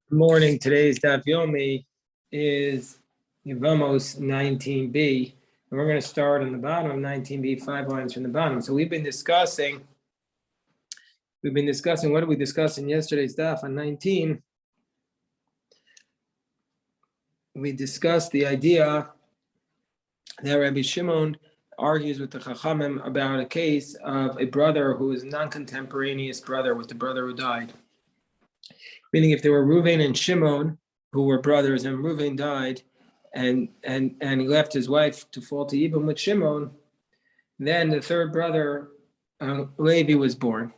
Good morning. Today's Daf Yomi is Yevamos 19b, and we're going to start on the bottom of 19b, 5 lines from the bottom. So we've been discussing what did we discuss in yesterday's Daf on 19? We discussed the idea that Rabbi Shimon argues with the Chachamim about a case of a brother who is a non-contemporaneous brother with the brother who died. Meaning, if there were Reuven and Shimon, who were brothers, and Reuven died, and he left his wife to fall to Yibum with Shimon, then the third brother, Levi, was born.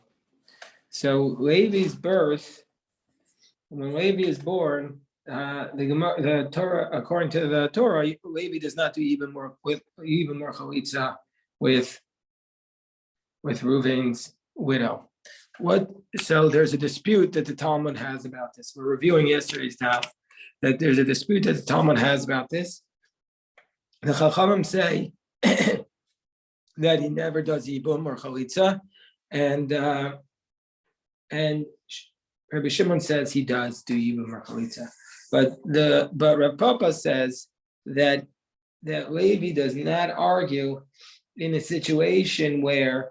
So Levi's birth, when Levi is born, the Torah, according to the Torah, Levi does not do even more chalitza with Reuven's widow. So there's a dispute that the Talmud has about this. We're reviewing yesterday's Daf, that there's a dispute that the Talmud has about this. The Chachamim say that he never does Yibum or Chalitza, and Rabbi Shimon says he does do Yibum or Chalitza. But Rav Papa says that Levi does not argue in a situation where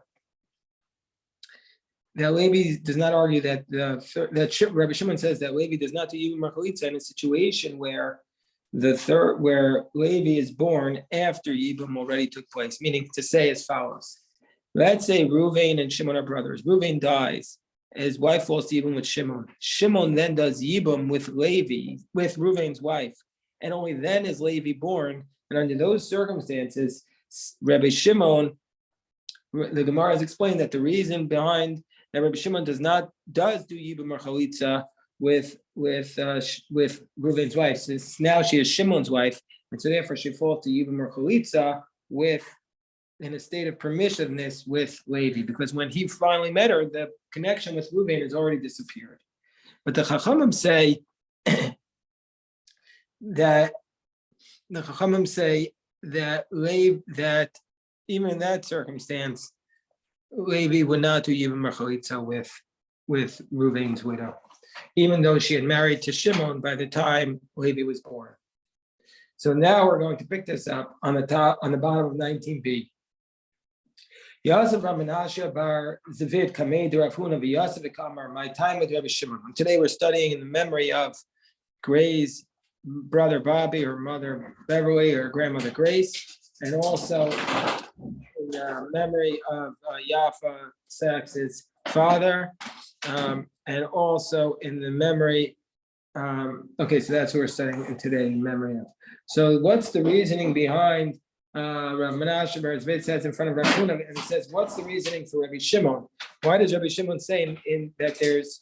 Levi does not argue that Rabbi Shimon says that Levi does not do Yibum Chalitza in a situation where where Levi is born after Yibum already took place. Meaning to say as follows: let's say Reuven and Shimon are brothers. Reuven dies, his wife falls to Yibum with Shimon. Shimon then does Yibum with Levi, with Reuven's wife, and only then is Levi born. And under those circumstances, Rabbi Shimon, the Gemara has explained that the reason behind that Rabbi Shimon does do Yibum or Chalitza with Reuven's wife, since now she is Shimon's wife, and so therefore she falls to Yibum or Chalitza in a state of permissiveness with Levi, because when he finally met her, the connection with Reuven has already disappeared. But the Chachamim say that even in that circumstance, Levi would not do Yibum or Chalitza with Reuven's widow, even though she had married to Shimon by the time Levi was born. So now we're going to pick this up on the bottom of 19b. Yosef Menashe bar Zavid Kamei Rav Huna v'Yosef v'Kamar. My time with Rabbi Shimon. Today we're studying in the memory of Gray's brother Bobby, her mother Beverly, her grandmother Grace, and also in the memory of Yafa Sachs's father, and also in the memory. So that's what we're studying today in memory of. So what's the reasoning behind Rav Menashe bar Zvid says in front of Rav Huna, and he says, what's the reasoning for Rabbi Shimon? Why does Rabbi Shimon say that there's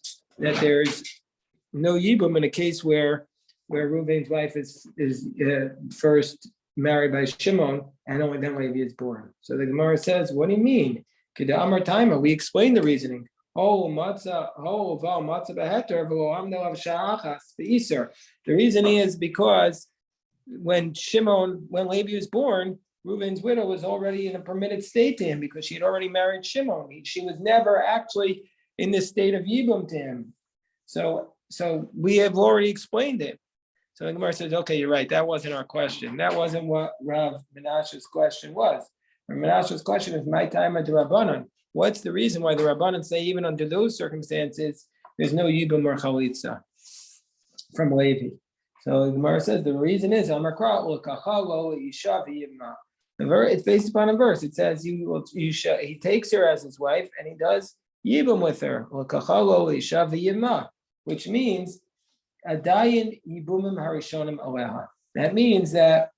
no Yibum in a case where Reuven's wife is first married by Shimon, and only then Levi is born? So the Gemara says, what do you mean? Kedamar Taima, we explain the reasoning. The reason is because when Levi was born, Reuven's widow was already in a permitted state to him because she had already married Shimon. She was never actually in this state of Yibum to him. So we have already explained it. So the Gemara says, okay, you're right. That wasn't our question. That wasn't what Rav Menashe's question was. Rav Menashe's question is, my time at the Rabbanon. What's the reason why the Rabbanon say even under those circumstances, there's no Yibum or Chalitza from Levi? So the Gemara says the reason is it's based upon a verse. It says he takes her as his wife and he does Yibum with her, which means Adayin Yibumim Harishonim Aleha. That means that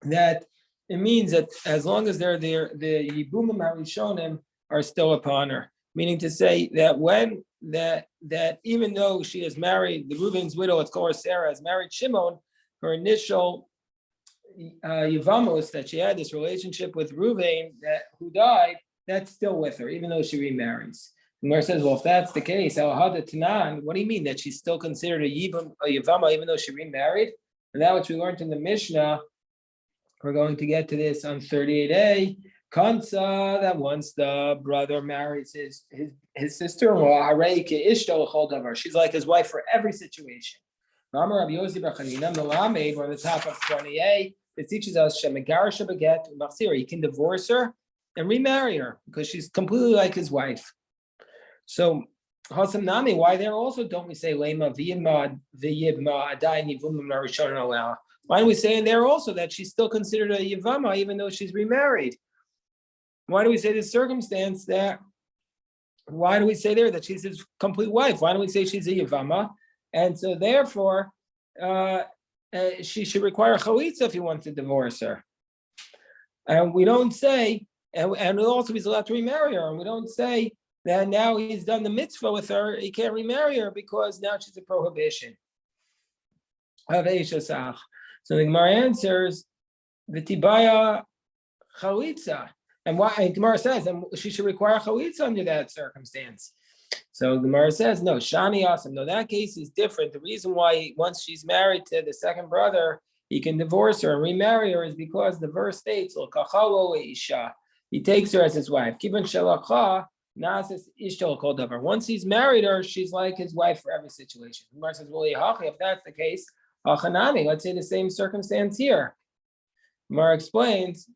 it means that as long as they're there, the Yibumim Harishonim are still upon her. Meaning to say that that even though she is married, the Reuven's widow, let's call her Sarah, has married Shimon, her initial Yevamos, that she had this relationship with Reuven who died, that's still with her, even though she remarries. And Gemara says, well, if that's the case, what do you mean that she's still considered a Yevama even though she remarried? And that which we learned in the Mishnah, we're going to get to this on 38a, Kansa, that once the brother marries his sister-in-law, she's like his wife for every situation. We're on the top of 28. It teaches us he can divorce her and remarry her because she's completely like his wife. So Hasam Nami, why there also don't we say Lema V'yimad Adayin Yivumim Narishon? Why do we say in there also that she's still considered a Yevama even though she's remarried? Why do we say this circumstance that? Why do we say there that she's his complete wife? Why do we say she's a Yevama? And so therefore, she should require chalitza if he wants to divorce her. And we don't say, and also he's allowed to remarry her. And we don't say that now he's done the mitzvah with her, he can't remarry her because now she's a prohibition of Eishasach. So the Gemara answers, V'tibaya chalitza. And why? And Gemara says, and she should require chalitza under that circumstance. So Gemara says, no, Shani Asam. No, that case is different. The reason why once she's married to the second brother, he can divorce her and remarry her is because the verse states, he takes her as his wife. Once he's married her, she's like his wife for every situation. Gemara says, well, if that's the case, let's say the same circumstance here. Gemara explains,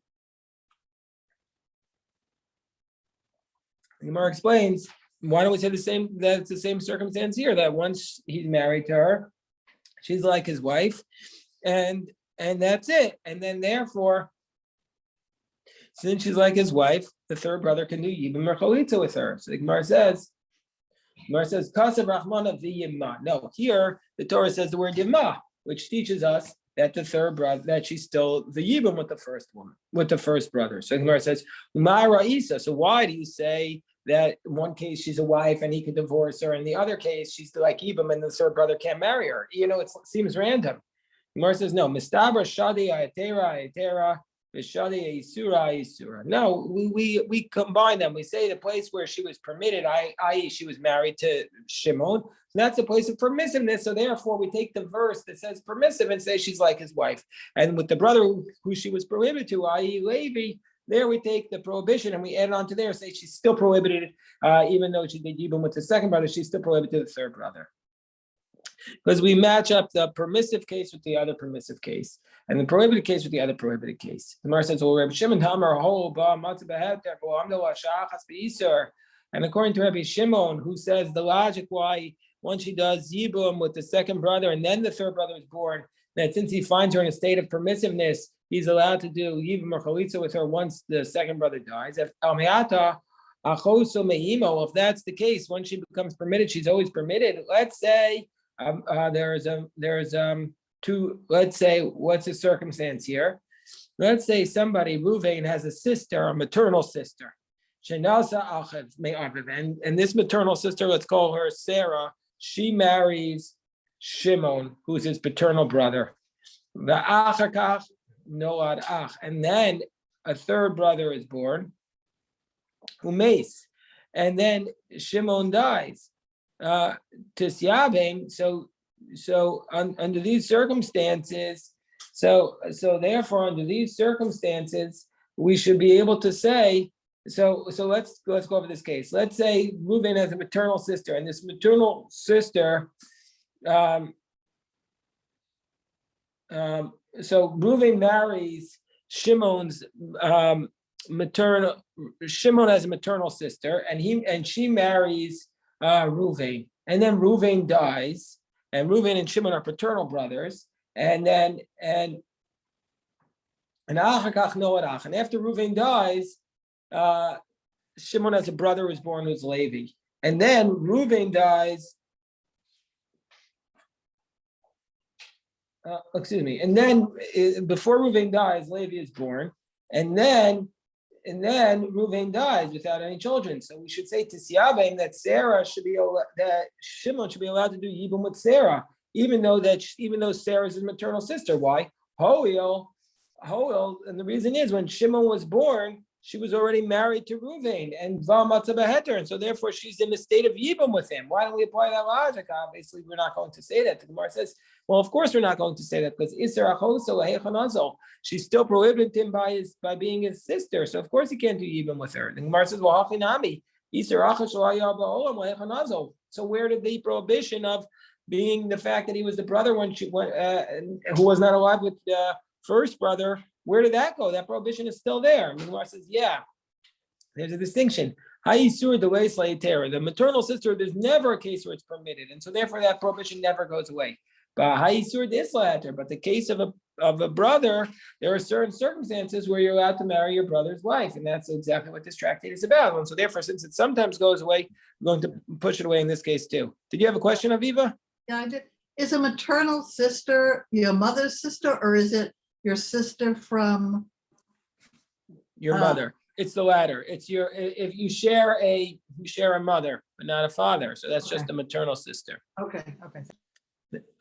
why don't we say the same? That's the same circumstance here. That once he's married to her, she's like his wife, and that's it. And then therefore, since she's like his wife, the third brother can do yibum or chalitza with her. So the Gemara says, "Kasav Rahmana v'yimma." No, here the Torah says the word yimma, which teaches us that the third brother, that she's still the yibum with the first woman, with the first brother. So the Gemara says, "Ma'ara Isa." So why do you say that in one case she's a wife and he could divorce her, in the other case she's still like Ibam and the third brother can't marry her? It seems random. Gemara says no. Mistabra shadi ayatera v'shadi isura. No, we combine them. We say the place where she was permitted, i.e., she was married to Shimon. That's a place of permissiveness. So therefore, we take the verse that says permissive and say she's like his wife. And with the brother who she was prohibited to, i.e., Levi, there we take the prohibition and we add it on to there, say she's still prohibited, even though she did yibum with the second brother, she's still prohibited to the third brother. Because we match up the permissive case with the other permissive case, and the prohibited case with the other prohibited case. The Gemara says, well, Rabbi Shimon Hamar, and according to Rabbi Shimon, who says the logic why once she does yibum with the second brother and then the third brother is born, that since he finds her in a state of permissiveness, he's allowed to do yibum or chalitza with her once the second brother dies. If that's the case, once she becomes permitted, she's always permitted. Let's say let's say, what's the circumstance here? Let's say somebody, Ruvain, has a sister, a maternal sister. And this maternal sister, let's call her Sarah, she marries Shimon, who's his paternal brother. And then a third brother is born, Umes, and then Shimon dies. Tisyabim. So under these circumstances, so therefore under these circumstances, we should be able to say. So let's go over this case. Let's say Reuben has a maternal sister, and this maternal sister. So Reuven marries Shimon's maternal. Shimon has a maternal sister, and she marries Reuven, and then Reuven dies, and Reuven and Shimon are paternal brothers, and after Reuven dies, Shimon has a brother who's born who's Levi, and then Reuven dies. And then before Reuven dies, Levi is born, and then Reuven dies without any children. So we should say to Siabim that that Shimon should be allowed to do yibum with Sarah, even though Sarah is his maternal sister. Why? And the reason is when Shimon was born, she was already married to Ruvain and Vamatzah and so therefore she's in the state of Yibam with him. Why don't we apply that logic? Obviously, we're not going to say that. The Gemara says, well, of course we're not going to say that because Isser Achoso Lahechanazol, she's still prohibited him by being his sister. So of course he can't do Yibam with her. The Gemara says, well, Hachinami, Isser Achosh Lahayah Lahechanazol. So where did the prohibition of being the fact that he was the brother when she went, who was not alive with the first brother, where did that go? That prohibition is still there. And the Gemara says, yeah, there's a distinction. The maternal sister, there's never a case where it's permitted, and so therefore that prohibition never goes away. But the case of a brother, there are certain circumstances where you're allowed to marry your brother's wife, and that's exactly what this tractate is about. And so therefore, since it sometimes goes away, we're going to push it away in this case too. Did you have a question, Aviva? Yeah, I did. Is a maternal sister your mother's sister, or is it your sister from your mother? It's the latter. It's if you share a mother, but not a father. So that's just a maternal sister. Okay.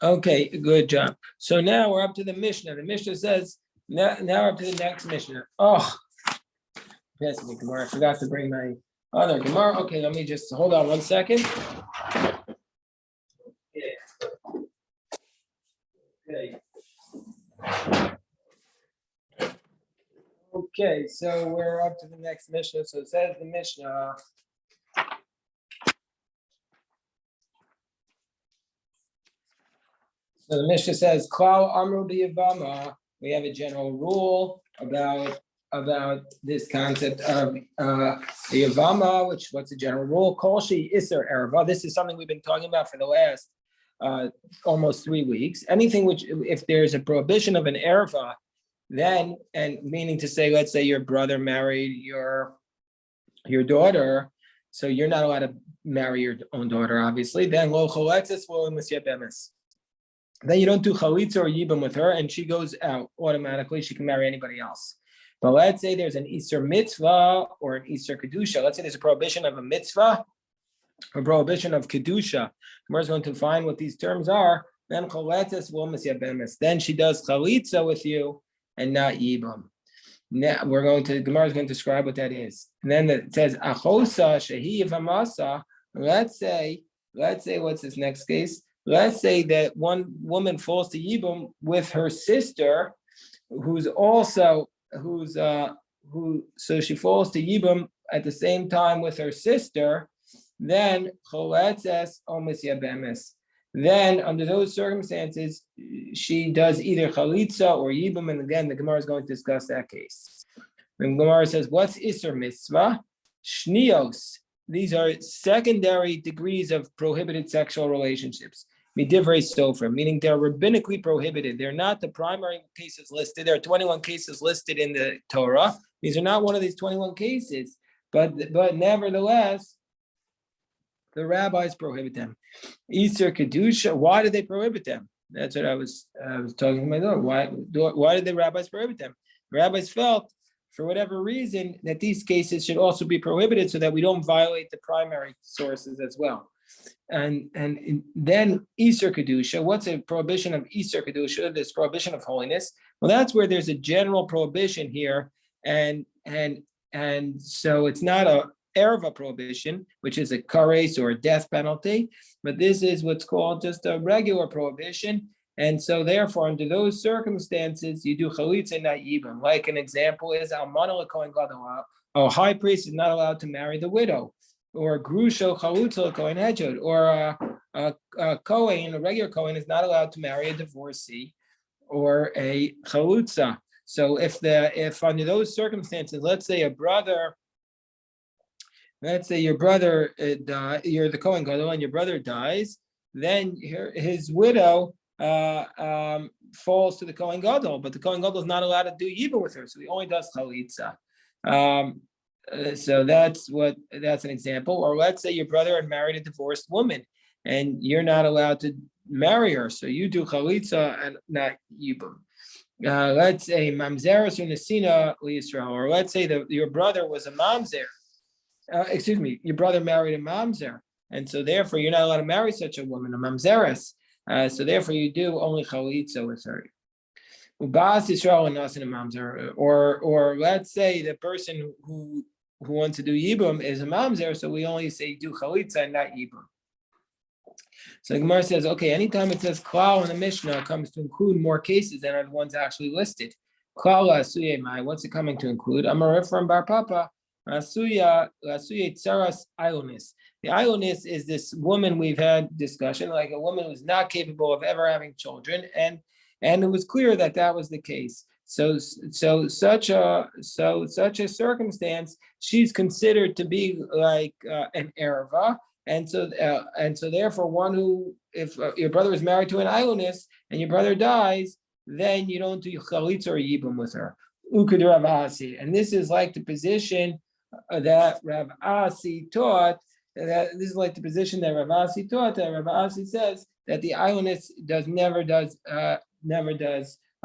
Okay, good job. So now we're up to the Mishnah. The Mishnah says, now we're up to the next Mishnah. Oh, pass me Gemara. I forgot to bring my other Gemara. Okay, let me just hold on 1 second. Okay, so we're up to the next Mishnah. So it says the Mishnah. So the Mishnah says, Klal Amru b'Yevama. We have a general rule about this concept of the Yevama, what's the general rule? Kol she Isser Erva. This is something we've been talking about for the last almost 3 weeks. Anything which, if there's a prohibition of an Erva, then, and meaning to say, let's say your brother married your daughter, so you're not allowed to marry your own daughter, obviously. Then lo choletzes lo Yevamos. Then you don't do chalitza or yibam with her, and she goes out automatically. She can marry anybody else. But let's say there's an Isser mitzvah or an Isser kedusha. Let's say there's a prohibition of a mitzvah, a prohibition of kedusha. Gemara is going to find what these terms are. Then choletzes lo Yevamos. Then she does chalitza with you and not yibam. Now Gemara is going to describe what that is. And then it says achosa shehi yevamasa. Let's say, what's this next case? Let's say that one woman falls to yibam with her sister, so she falls to yibam at the same time with her sister. Then choletzes omis yabemis. Then, under those circumstances, she does either chalitza or yibam, and again, the Gemara is going to discuss that case. The Gemara says, "What's Isser mitzvah? Shnios. These are secondary degrees of prohibited sexual relationships. Midivrei sofer, meaning they're rabbinically prohibited. They're not the primary cases listed. There are 21 cases listed in the Torah. These are not one of these 21 cases, but nevertheless, the rabbis prohibit them. Isser kedusha. Why did they prohibit them? That's what I was talking about. Why did the rabbis prohibit them? The rabbis felt, for whatever reason, that these cases should also be prohibited so that we don't violate the primary sources as well. And then Isser kedusha. What's a prohibition of Isser kedusha? This prohibition of holiness. Well, that's where there's a general prohibition here, and so it's not a Erva prohibition, which is a kares or a death penalty, but this is what's called just a regular prohibition. And so therefore, under those circumstances, you do chalitza, not yibam. Like an example is almana l'kohen gadol. A high priest is not allowed to marry the widow, or grusho chalutza l'kohen hedjod, or a kohen, a regular kohen, is not allowed to marry a divorcee or a chalutza. So if under those circumstances, let's say your brother, you're the Kohen Gadol and your brother dies, then his widow falls to the Kohen Gadol, but the Kohen Gadol is not allowed to do yibam with her, so he only does chalitza. So that's an example. Or let's say your brother had married a divorced woman, and you're not allowed to marry her, so you do chalitza and not yibam. Let's say mamzeres or nesina liYisrael, or let's say that your brother was a mamzer. Your brother married a mamzer, and so therefore you're not allowed to marry such a woman, a mamzeres. So therefore you do only chalitza with her. Ubas Yisrael and Nasan and Mamzer, or let's say the person who wants to do Yibum is a Mamzer, so we only say do Chalitza and not Yibum. So the Gemara says, okay, anytime it says Klal in the Mishnah, it comes to include more cases than are the ones actually listed. Klal Asuye Mai, what's it coming to include? Amar from Bar Papa, Asuye Tsaras Ilonis. The Ilonis is this woman we've had discussion, like a woman who's not capable of ever having children, and it was clear that that was the case. So such a circumstance, she's considered to be like an erva. And so therefore, one who, if your brother is married to an Ilonis and your brother dies, then you don't do chalitza or yibum with her. Ukud Rav Asi, and this is like the position that Rav Asi taught. That this is like the position that Rav Asi taught. That Rav Asi says that the Ilonis never does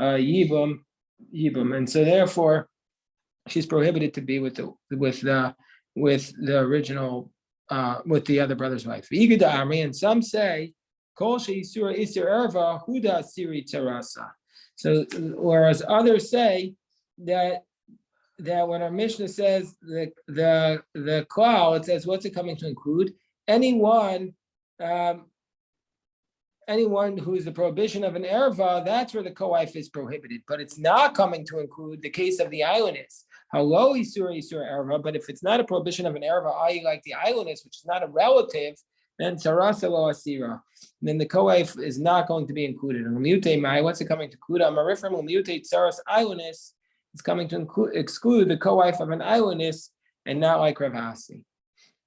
yibum, and so therefore, she's prohibited to be with the original. With the other brother's wife. And some say, so whereas others say that when our Mishnah says the klal, it says what's it coming to include? Anyone who's the prohibition of an erva, that's where the co-wife is prohibited, but it's not coming to include the case of the Ilonis. Hello, Isur erva, but if it's not a prohibition of an erva, i.e. like the Ilonis, which is not a relative, then Sarasa lo asira. Then the co-wife is not going to be included. And what's it coming to include? Amarifrim Tsaras Ilonis, it's coming to exclude the co-wife of an Ilonis and not like Rav Asi.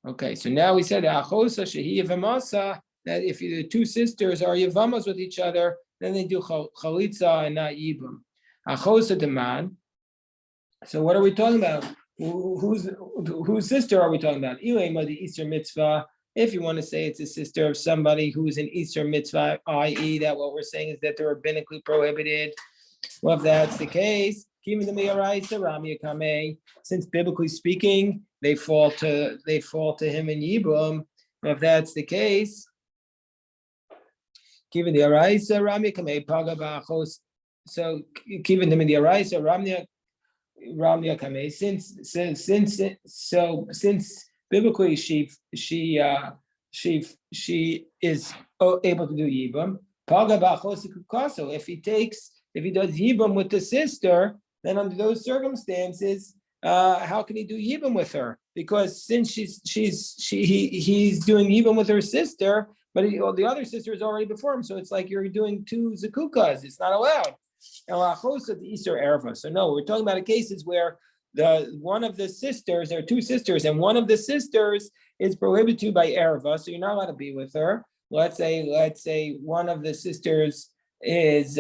Okay, so now we said Achosa Shehi Yevamasa, that if the two sisters are Yevamos with each other, then they do Chalitza and not Yibum. Achosa Deman. So what are we talking about? Whose sister are we talking about? Ilema the Easter mitzvah. If you want to say it's a sister of somebody who is an Easter mitzvah, i.e. that what we're saying is that they're rabbinically prohibited. Well, if that's the case, since biblically speaking, they fall to him in Yibum. Well, if that's the case, given the Araisa Rami Kamei Paga Bachos. So given them in the Araisa Ramya Kamei, since biblically she is able to do Yibum. Paga Bachos Kukaso. If he does Yibum with the sister, then under those circumstances, how can he do Yibum with her? Because since he's doing Yibum with her sister, but the other sister is already before him, so it's like you're doing two zakukas. It's not allowed. So no, we're talking about cases where one of the sisters, there are two sisters, and one of the sisters is prohibited by erva, so you're not allowed to be with her. Let's say one of the sisters is.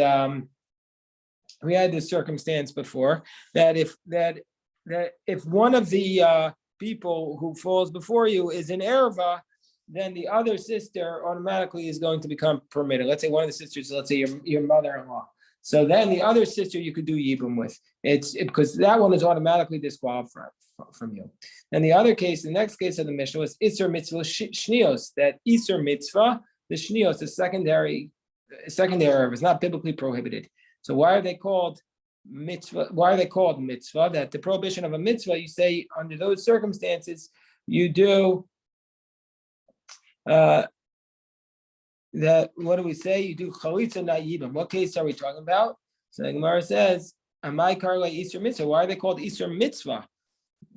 We had this circumstance before that if one of the people who falls before you is an erva, then the other sister automatically is going to become permitted. Let's say one of the sisters, let's say your mother-in-law. So then the other sister you could do yibum with. It's because that one is automatically disqualified from you. And the next case of the Mishnah was Isser mitzvah shnios. That Isser mitzvah, the shnios, the secondary erva, is not biblically prohibited. So why are they called mitzvah? Why are they called mitzvah? That the prohibition of a mitzvah, you say under those circumstances, you do that. What do we say? You do chalitza not yibum. What case are we talking about? So the Gemara says, "Amai karla Easter mitzvah." Why are they called Easter mitzvah?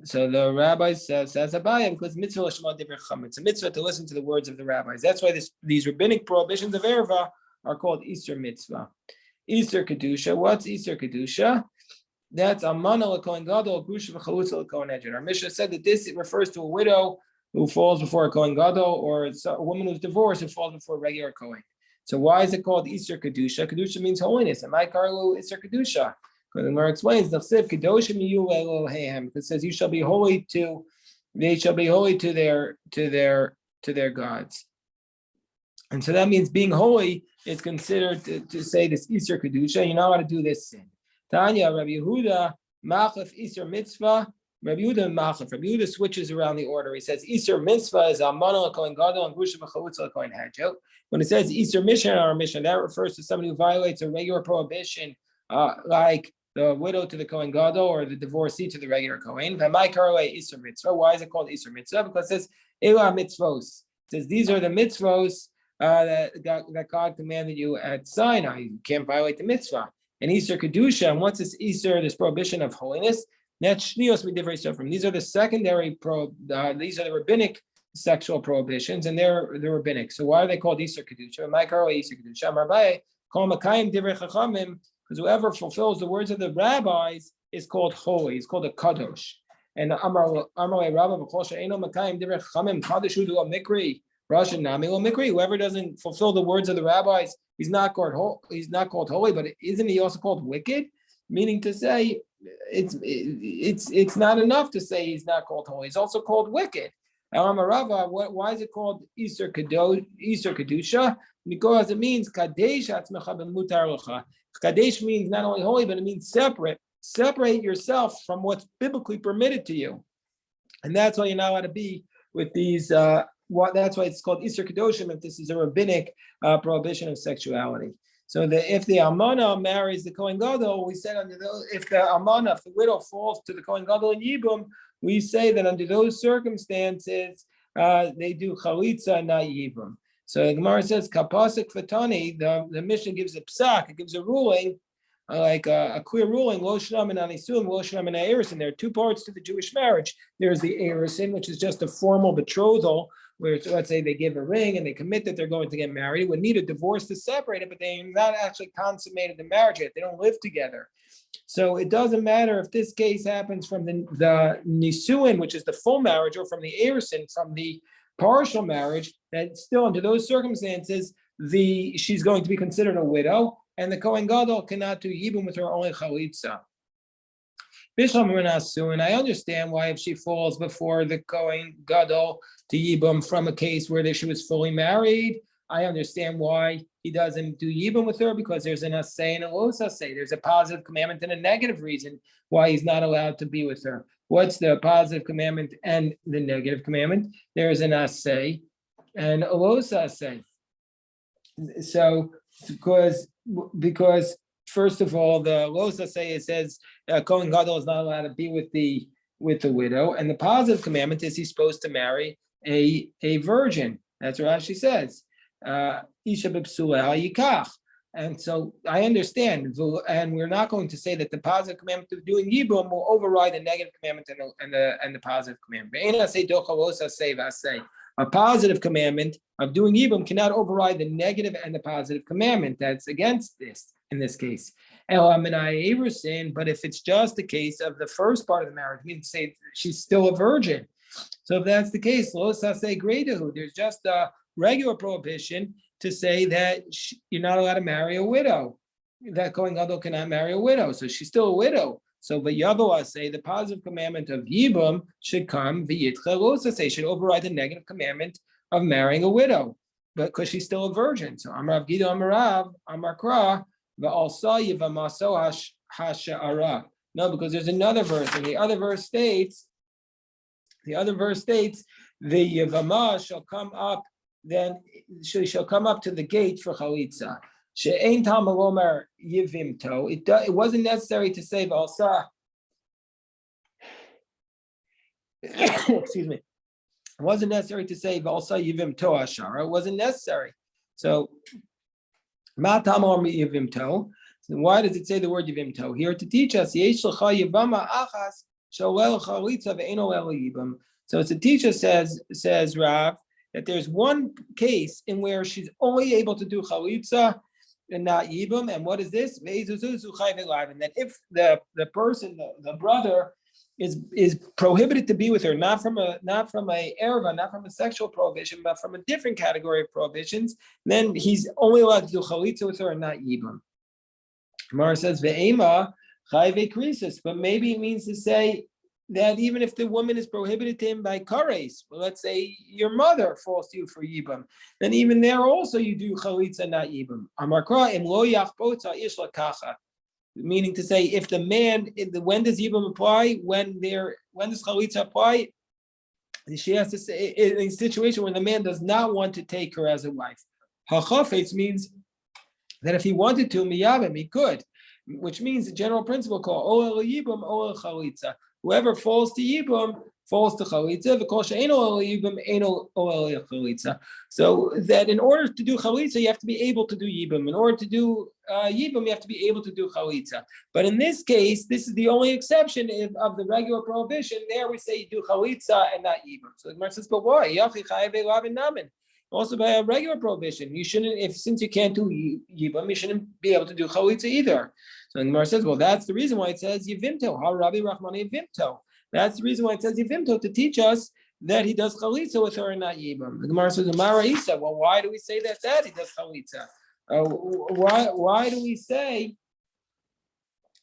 So the rabbi says Abaya, because mitzvah l'shma divrei chacham. It's a mitzvah to listen to the words of the rabbis. That's why these rabbinic prohibitions of erva are called Easter mitzvah. Easter Kedusha. What's Easter Kedusha? That's Amana l'Kohen Gadol, Grusha v'Chalutza l'Kohen Hedron. Our Mishnah said that this refers to a widow who falls before a Kohen Gadol, or a woman who's divorced who falls before a regular Kohen. So why is it called Easter Kedusha? Kedusha means holiness. Am I Karlu Easter Kedusha? Because the Gemara explains the Chsiv Kedoshim Yiyu Elohim. It says you shall be holy to, they shall be holy to their gods. And so that means being holy is considered to say this Easter Kedusha. You're not allowed to do this sin. Tanya, Rabbi Yehuda, Machaf Easter Mitzvah. Rabbi Yehuda Machaf. Rabbi Yehuda switches around the order. He says Easter Mitzvah is Amana Kohen Gadol and Grusha v'Chalutza Kohen Hedron. When it says Easter Mission in our Mishnah, that refers to somebody who violates a regular prohibition like the widow to the Kohen Gadol or the divorcee to the regular Kohen. Why is it called Isur Mitzvah? Because it says Ela Mitzvos. It says these are the mitzvos that God commanded you at Sinai. You can't violate the mitzvah. And Isur Kedusha, and what's this Isur, this prohibition of holiness? These are the secondary these are the rabbinic sexual prohibitions, and they're rabbinic. So why are they called Isur Kedusha? Because whoever fulfills the words of the rabbis is called holy. It's called a kadosh. And whoever doesn't fulfill the words of the rabbis, he's not called holy, but isn't he also called wicked? Meaning to say, it's not enough to say he's not called holy. He's also called wicked. Why is it called Isur Kedusha? Because it means Kadesh atzmecha b'mutar lecha. Kadesh means not only holy, but it means separate. Separate yourself from what's biblically permitted to you, and that's why you're not allowed to be with these. That's why it's called Isur Kedoshim. If this is a rabbinic prohibition of sexuality. So if the almana marries the Kohen Gadol, we said if the widow falls to the Kohen Gadol in Yibum, we say that under those circumstances they do chalitza, not Yibum. So the Gemara says kapasik fatani. The Mishnah gives a psak. It gives a ruling, like a clear ruling. Lo shlam and anisun, lo shlam and erusin. There are two parts to the Jewish marriage. There's the erusin, which is just a formal betrothal, where let's say they give a ring and they commit that they're going to get married. It would need a divorce to separate it, but they have not actually consummated the marriage yet. They don't live together. So it doesn't matter if this case happens from the nisuin, which is the full marriage, or from the erusin, from the partial marriage, that still under those circumstances, she's going to be considered a widow, and the Kohen Gadol cannot do yibum with her only chalitza. And I understand why if she falls before the Kohen Gadol to yibum from a case where she was fully married, I understand why he doesn't do yibum with her, because there's an asay and a los asay. There's a positive commandment and a negative reason why he's not allowed to be with her. What's the positive commandment and the negative commandment? There's an asay and a los asay. So because first of all, the los asay, it says Kohen Gadol is not allowed to be with the widow, and the positive commandment is he's supposed to marry a virgin. That's what Rashi says. Isha b'psulah yikach. And so I understand, and we're not going to say that the positive commandment of doing yibum will override the negative commandment and the positive commandment. A positive commandment of doing yibum cannot override the negative and the positive commandment that's against this in this case. But if it's just the case of the first part of the marriage, means say she's still a virgin. So if that's the case, there's just a regular prohibition to say that you're not allowed to marry a widow. That Kohen Gadol cannot marry a widow, so she's still a widow. So Yevamos say the positive commandment of Yibum should come, should override the negative commandment of marrying a widow, but because she's still a virgin. So Amar Gido Amarav Amar Kra v'alsa Yevamaso hasha'ara. No, because there's another verse, and the other verse states, the Yevama shall come up. Then she shall come up to the gate for chalitza. She'ein tamalomer yivimto. It wasn't necessary to say v'alsa. Excuse me. It wasn't necessary to say v'alsa yivimto ashara. It wasn't necessary. So ma tamalomer yivimto. So why does it say the word yivimto here? To teach us yesh l'cha yivama achas sholel chalitza ve'eno el yibam. So to teach us, says Rav, that there's one case in where she's only able to do chalitza and not yibum. And what is this? And that if the person, the brother, is prohibited to be with her, not from a erva, not from a sexual prohibition, but from a different category of prohibitions, then he's only allowed to do chalitza with her and not yibum. Gemara says ve'ema chayve krisis, but maybe it means to say that even if the woman is prohibited to him by kares, well, let's say your mother falls to you for yibam, then even there also you do chalitza, not yibam. Amarkra im lo yachbotza ish lakacha, meaning to say if the man, when does yibam apply? When does chalitza apply? She has to say in a situation where the man does not want to take her as a wife. Hachafetz means that if he wanted to miyabim, he could. which means the general principle called Oel Yibum, Oel Chalitza. Whoever falls to Yibum falls to Chalitza. So that in order to do Chalitza, you have to be able to do Yibum. In order to do Yibum, you have to be able to do Chalitza. But in this case, this is the only exception of the regular prohibition. There we say you do Chalitza and not Yibum. So the Gemara says, but why? Also by a regular prohibition, you shouldn't, since you can't do Yibum, you shouldn't be able to do Chalitza either. So the Gemara says, well, that's the reason why it says Yevimto. How Rabbi Rachmani Yevimto. That's the reason why it says Yevimto, to teach us that he does Chalitza with her and not Yibum. The Gemara says, Amara Isa. Well, why do we say that he does Chalitza? Why do we say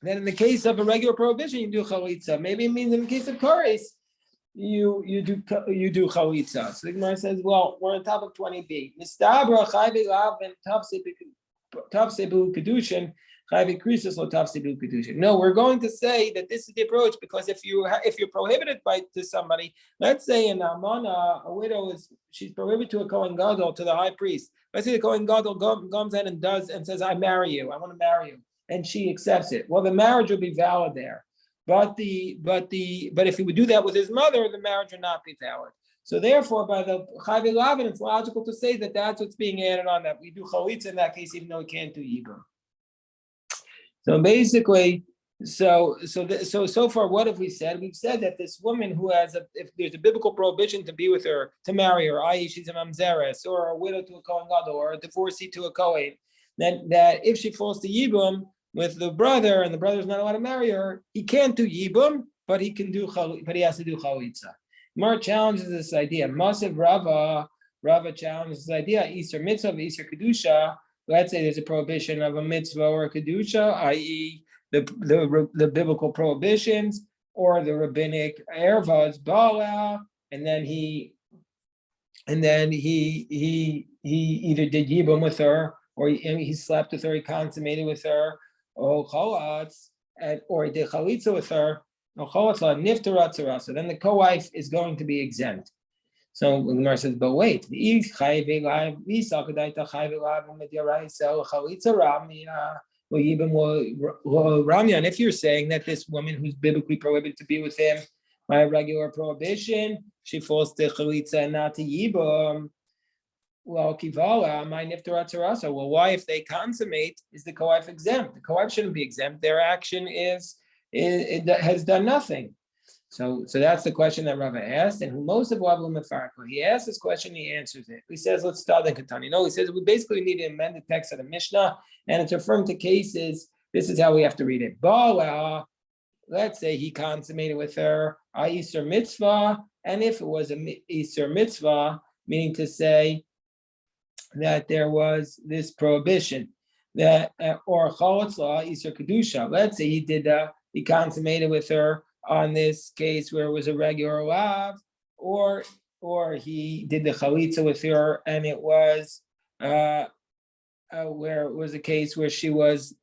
that in the case of a regular prohibition you do Chalitza? Maybe it means in the case of Kares, you do Chalitza. So the Gemara says, well, we're on top of 20b. Mistabra Chayve Lav and Tavsebu Kedushin. No, we're going to say that this is the approach because if you're prohibited to somebody, let's say an almana, a widow she's prohibited to a Kohen Gadol, to the high priest. Let's say the Kohen Gadol comes in and says, I marry you, I want to marry you, and she accepts it. Well, the marriage will be valid there, but if he would do that with his mother, the marriage would not be valid. So therefore, by the Chayve Lavin, it's logical to say that that's what's being added on, that we do Chalitza in that case, even though we can't do Yibum. So basically, so far, what have we said? We've said that this woman who if there's a biblical prohibition to be with her, to marry her, i.e., she's a mamzeres, or a widow to a Kohen Gadol, or a divorcee to a Kohen, that if she falls to Yibum with the brother, and the brother's not allowed to marry her, he can't do Yibum, but he has to do Chalitza. Mar challenges this idea. Masav Rava challenges this idea. Easter mitzvah, Easter kedusha. Let's say there's a prohibition of a mitzvah or a kedusha, i.e., the biblical prohibitions or the rabbinic ervas bala, and then he either did yibum with her, or he slept with her, he consummated with her, or chalatz, or he did chalitza with her. So then the co-wife is going to be exempt. So the Gemara says, but wait, if you're saying that this woman who's biblically prohibited to be with him by a regular prohibition, she falls to chalitza and not to yibum. Well, kivala, my niftarat sarasa. Well, why, if they consummate, is the co-wife exempt? The co-wife shouldn't be exempt. Their action has done nothing. So that's the question that Rava asked, and most of Wablu Mefarko. He asked this question, he answers it. He says, let's start in Katani. No, he says we basically need to amend the text of the Mishnah, and it's referring to cases. This is how we have to read it. Bala, let's say he consummated with her a Easter mitzvah, and if it was a Easter mitzvah, meaning to say that there was this prohibition, that or chalatzla Easter kedusha. Let's say he consummated with her on this case where it was a regular lav, or he did the chalitza with her, and it was where it was a case where she was.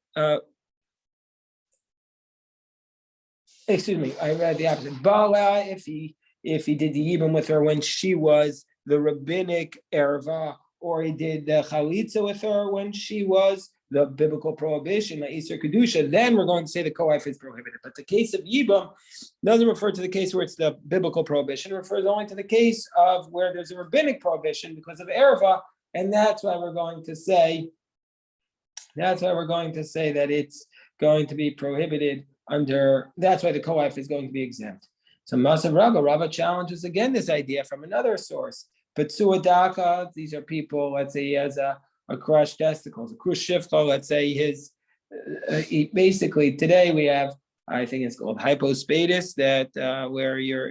Excuse me, I read the opposite. Bala, if he did the yibum with her when she was the rabbinic erva, or he did the chalitza with her when she was the biblical prohibition, the Easter Kedusha, then we're going to say the co-wife is prohibited. But the case of Yibum doesn't refer to the case where it's the biblical prohibition. It refers only to the case of where there's a rabbinic prohibition because of Erva, and that's why we're going to say that it's going to be prohibited under, that's why the co-wife is going to be exempt. So Masav Rava challenges again this idea from another source. But Suadaka, these are people, let's say he has a crushed testicles, a crushed shifcha. Let's say basically today we have, I think it's called hypospadis, that where you're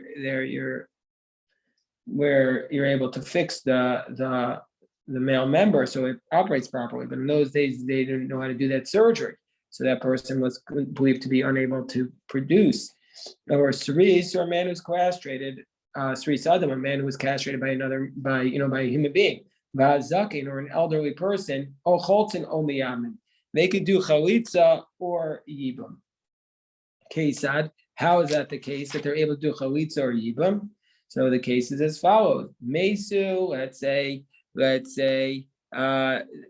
able to fix the male member so it operates properly. But in those days they didn't know how to do that surgery, so that person was believed to be unable to produce. Or cerise, or a man who's castrated, cerise adam, a man who was castrated by a human being. Vazakin, or an elderly person, or cholton only yamin. They could do chalitza or yibum. Kesad, how is that the case that they're able to do chalitza or yibum? So the case is as follows: Mesu, let's say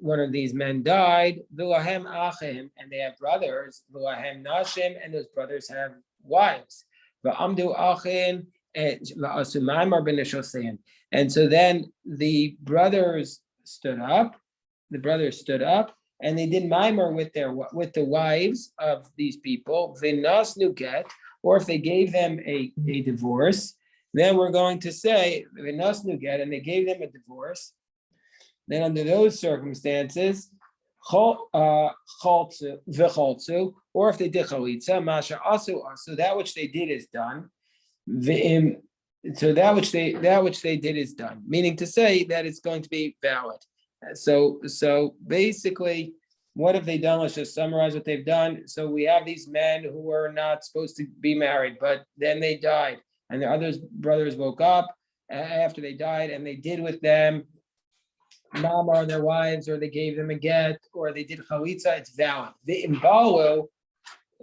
one of these men died, v'lahem achim, and they have brothers, v'lahem nashim, and those brothers have wives. V'amdu achin, and so then the brothers stood up, and they did mimer with the wives of these people, v'nasnu get, or if they gave them a divorce, then we're going to say v'nasnu get, and they gave them a divorce. Then under those circumstances, or if they did chalitza, masha asu, that which they did is done. So that which they did is done, meaning to say that it's going to be valid. So basically, what have they done? Let's just summarize what they've done. So we have these men who were not supposed to be married, but then they died, and their other brothers woke up after they died, and they did with them mama or their wives, or they gave them a get, or they did chalitza. It's valid. The imbalu,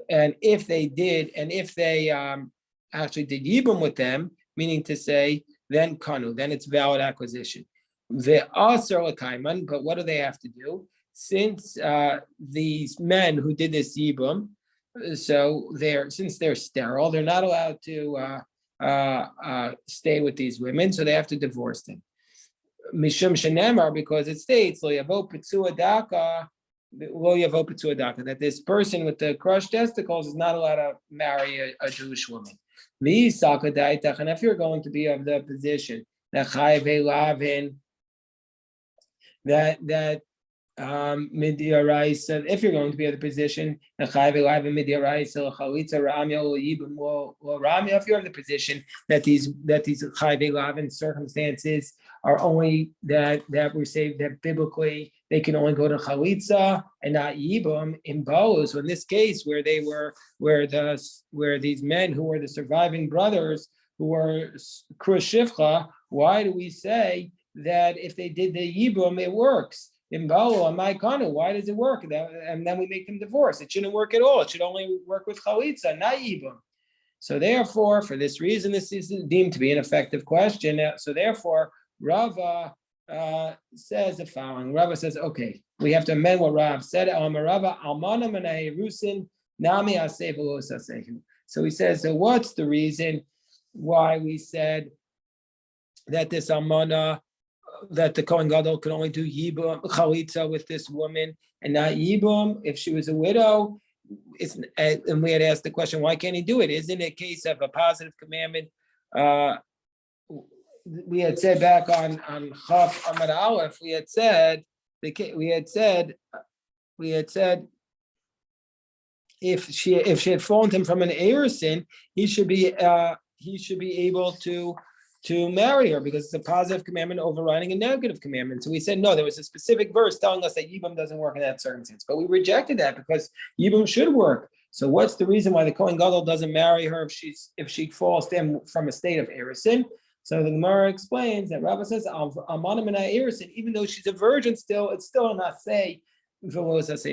and if they actually did yibum with them, meaning to say, then kanu, then it's valid acquisition. The aser lekaiman, but what do they have to do? Since these men who did this yibum, since they're sterile, they're not allowed to stay with these women, so they have to divorce them. Mishum shenemar, because it states lo yavo pitzua daka, that this person with the crushed testicles is not allowed to marry a Jewish woman. And if you're going to be of the position that if you're going to be in the position if you're in the position that these circumstances are only that we say that biblically they can only go to chalitza and not yibum in balu. So in this case, where these men who were the surviving brothers who were krushivcha, why do we say that if they did the yibum it works? In balu and maikanu, why does it work? And then we make them divorce. It shouldn't work at all. It should only work with chalitza, not yibum. So therefore, for this reason, this is deemed to be an effective question. So therefore, Rava says the following. Rava says, okay, we have to amend what Rav said. So he says, so what's the reason why we said that this almana, that the Kohen Gadol can only do yibum chalitza with this woman and not yibum if she was a widow? And we had asked the question, why can't he do it? Isn't it a case of a positive commandment? We had said back on Chaf Amad Aleph, we had said if she had fallen him from an erison, he should be able to marry her because it's a positive commandment overriding a negative commandment. So we said no, there was a specific verse telling us that yibum doesn't work in that circumstance, but we rejected that because yibum should work. So what's the reason why the Kohen Gadol doesn't marry her if she falls to him from a state of erison? So the Gemara explains that Rava says, even though she's a virgin, it's still not say, it's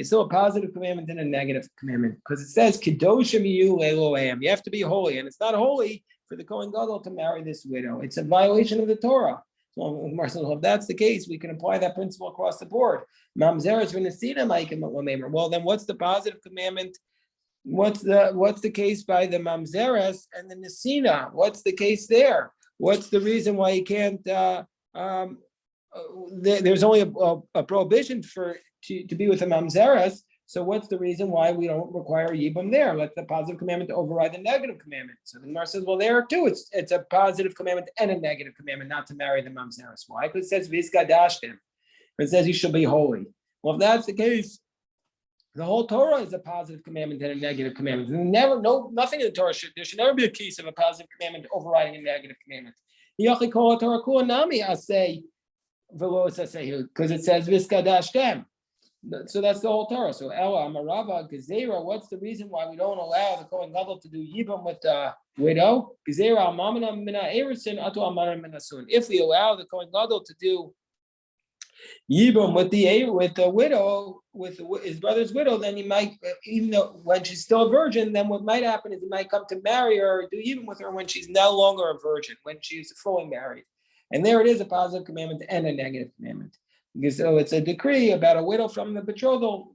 still a positive commandment and a negative commandment, because it says, you have to be holy, and it's not holy for the Kohen Gadol to marry this widow. It's a violation of the Torah. So if that's the case, we can apply that principle across the board. Well, then what's the positive commandment? What's the case by the mamzeres and the nesina? What's the case there? What's the reason why you can't? There's only a prohibition to be with a mamzeres. So what's the reason why we don't require yibum there? Let the positive commandment override the negative commandment. So the Gemara says, well, there too, it's a positive commandment and a negative commandment not to marry the mamzeres. Why? Because it says vizkadashtem. It says you should be holy. Well, if that's the case, the whole Torah is a positive commandment and a negative commandment. Nothing in the Torah there should never be a case of a positive commandment overriding a negative commandment. Because it says vizkadashtem. So that's the whole Torah. So Ella Amarava Gezerah, what's the reason why we don't allow the Kohen Gadol to do yibum with the widow? Gezerah Amamina Mina Erison Atu Amara Minasun. If we allow the Kohen Gadol to do yibum with the widow, with his brother's widow, then he might, even though when she's still a virgin, then what might happen is he might come to marry her or do yibum with her when she's no longer a virgin, when she's fully married. And there it is, a positive commandment and a negative commandment. So it's a decree about a widow from the betrothal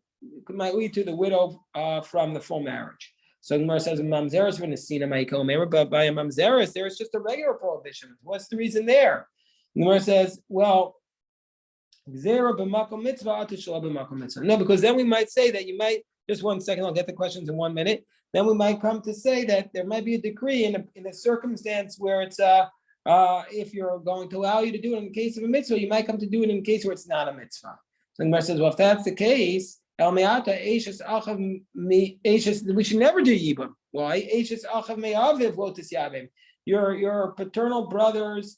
might lead to the widow from the full marriage. So Gemara says, "Mamzeres v'nesina ma'ikomer," but by a mamzeres, there is just a regular prohibition. What's the reason there? Gemara says, "Well, gzera b'makom mitzvah atishla b'makom mitzvah." No, because then we might say that you might. Just 1 second, I'll get the questions in 1 minute. Then we might come to say that there might be a decree in a circumstance where it's if you're going to allow you to do it in the case of a mitzvah, you might come to do it in a case where it's not a mitzvah. So the Gemara says, well, if that's the case, we should never do yibum. Why? Your paternal brothers,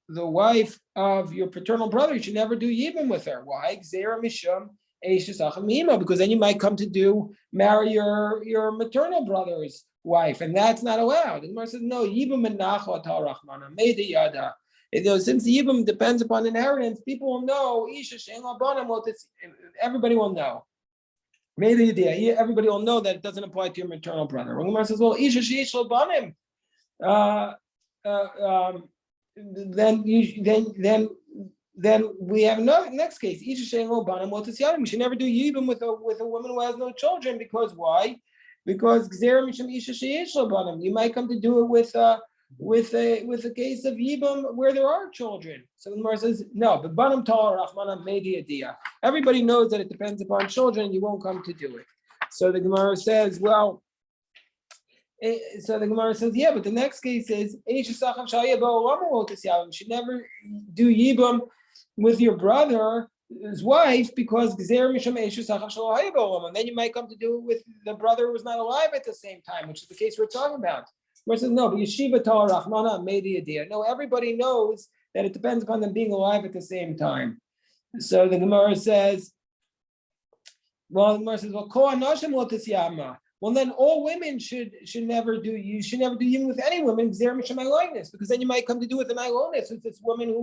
the wife of your paternal brother, you should never do yibum with her. Why? Because then you might come to marry your maternal brother's wife, and that's not allowed. And Gemara says, no, yibum and nachot harachmana meidi yada. Since the yibum depends upon inheritance, people will know. Everybody will know. Everybody will know that it doesn't apply to your maternal brother. When Gemara says, well, then we have no next case. We should never do yibum with a woman who has no children, because why? Because you might come to do it with a case of yibum where there are children. So the Gemara says no, but banam tal rachmana mediadia. Everybody knows that it depends upon children. You won't come to do it. So the Gemara says, well. So the Gemara says, yeah, but the next case is you should never do yibum with your brother's wife, because then you might come to do it with the brother who was not alive at the same time, which is the case we're talking about. Gemara says, no, but yeshiva tal rachmana mediadia. No, everybody knows that it depends upon them being alive at the same time. So the Gemara says, well, kol anashim lo tisyama. Well, then all women should never do. You should never do even with any women, because then you might come to do with an ilonis with this woman who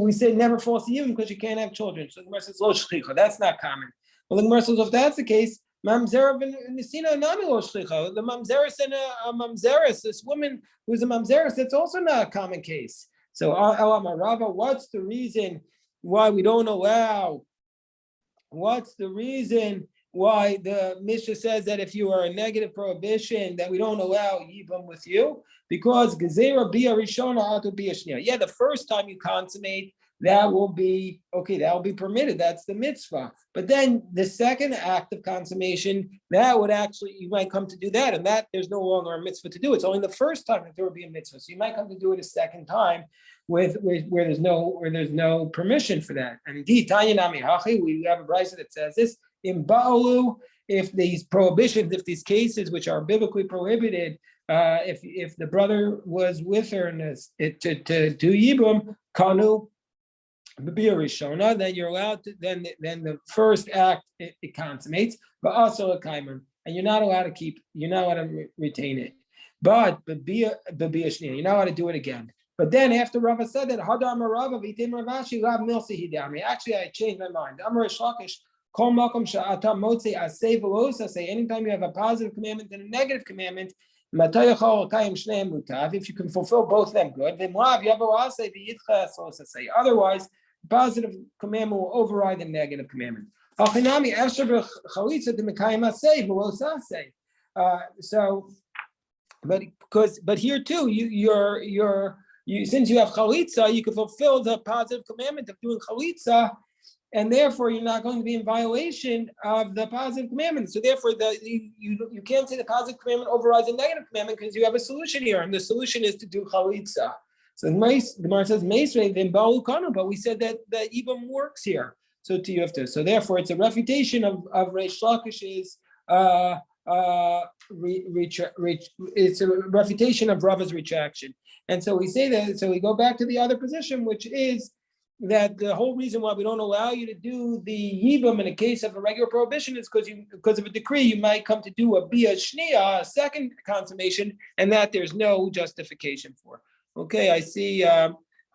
we say never falls to you because you can't have children. So the Gemara says lo shchicha. That's not common. Well, the Gemara says if that's the case, mamzera v'nesina nami lo shchicha. The mamzeres and a mamzeres, this woman who's a mamzeres, that's also not a common case. So Rava, what's the reason why we don't allow? What's the reason why the Mishnah says that if you are a negative prohibition, that we don't allow yibum with you? Because gezerah bia rishona atu bia shnia. Yeah, the first time you consummate, that will be okay. That will be permitted. That's the mitzvah. But then the second act of consummation, that would actually, you might come to do that, and that there's no longer a mitzvah to do. It's only the first time that there will be a mitzvah. So you might come to do it a second time with where there's no permission for that. And indeed, Tanya Nami Hachi, we have a brisa that says this. In Ba'alu, if these prohibitions, if these cases which are biblically prohibited, if the brother was with her to do yibum, kanu b'bia rishona, then you're allowed to. Then the first act it consummates, but also a kaiman, and you're not allowed to retain it. But b'bia shnia, you're not allowed to do it again. But then after Rava said that, hadar Rava v'itin Ravashi lav milsi hidami. Actually, I changed my mind. Amar Shlakish. Anytime you have a positive commandment and a negative commandment, if you can fulfill both of them, good. Otherwise, the positive commandment will override the negative commandment. But here too, you since you have chalitza, you can fulfill the positive commandment of doing chalitza. And therefore, you're not going to be in violation of the positive commandment. So therefore, you can't say the positive commandment overrides the negative commandment because you have a solution here, and the solution is to do chalitza. So the Gemara says Meisrei then Ba'ukanu, but we said that Ibam works here. So to you have to. So therefore, it's a refutation of Reish Lakish's. It's a refutation of Rava's retraction. And so we say that. So we go back to the other position, which is that the whole reason why we don't allow you to do the yibum in a case of a regular prohibition is because of a decree. You might come to do a bia shnia, a second consummation, and that there's no justification for. Okay, I see.